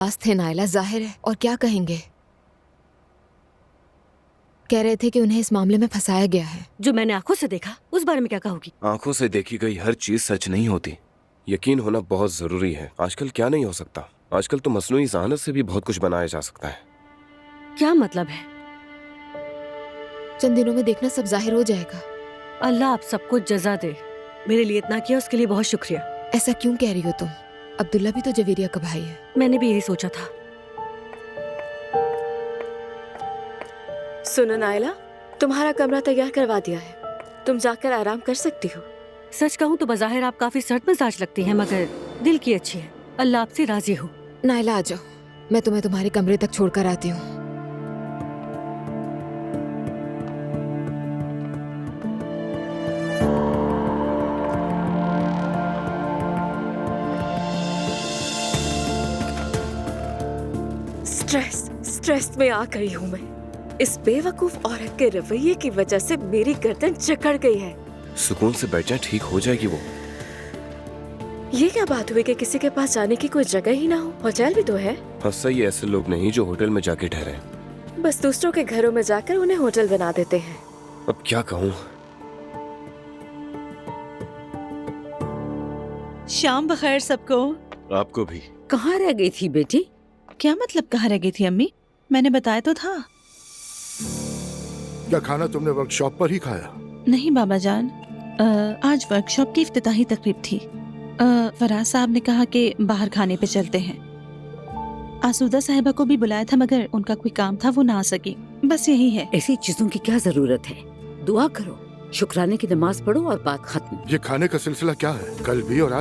पास थे नायला, जाहिर है। और क्या कहेंगे? कह रहे थे कि उन्हें इस मामले में फंसाया गया है। जो मैंने आंखों से देखा उस बारे में क्या कहोगी? आंखों से देखी गई हर चीज सच नहीं होती। यकीन होना बहुत जरूरी है। आजकल क्या नहीं हो सकता। आजकल तो मसनूई ज़हानत से भी बहुत कुछ बनाया जा सकता है। क्या मतलब है? चंद दिनों में देखना सब जाहिर हो जाएगा। अल्लाह आप सबको जजा दे। मेरे लिए इतना किया उसके लिए बहुत शुक्रिया। ऐसा क्यों कह रही हो तुम? अब्दुल्ला भी तो जवेरिया का भाई है। मैंने भी यही सोचा था। सुनो नायला, तुम्हारा कमरा तैयार करवा दिया है, तुम जाकर आराम कर सकती हो। सच कहूँ तो बज़ाहिर आप काफी सर्द मिजाज लगती हैं, मगर दिल की अच्छी है। अल्लाह आपसे राजी हो। नायला आ जाओ, मैं तुम्हें तुम्हारे कमरे तक छोड़कर आती हूँ। स्ट्रेस में आ गई हूँ मैं। इस बेवकूफ औरत के रवैये की वजह से मेरी गर्दन जकड़ गई है। सुकून से बैठ जाए, ठीक हो जाएगी वो। ये क्या बात हुई कि किसी के पास जाने की कोई जगह ही ना हो? होटल भी तो है। हाँ, सही ऐसे लोग नहीं जो होटल में जाके ठहरे। बस दूसरों के घरों में जाकर उन्हें होटल बना देते हैं। अब क्या कहूँ। शाम बखैर सबको। आपको भी। कहाँ रह गई थी बेटी? क्या मतलब कहाँ रह गई थी अम्मी? मैंने बताया तो था। क्या खाना तुमने वर्कशॉप पर ही खाया? नहीं बाबा जान, आज वर्कशॉप की इफ्तिताही तकरीब थी। फराज साहब ने कहा कि बाहर खाने पे चलते हैं। आसूदा साहिबा को भी बुलाया था मगर उनका कोई काम था, वो ना आ सकी। बस यही है। ऐसी चीजों की क्या जरूरत है? दुआ करो, शुक्राने की नमाज पढ़ो और बात खत्म। ये खाने का सिलसिला क्या है? कल भी और आज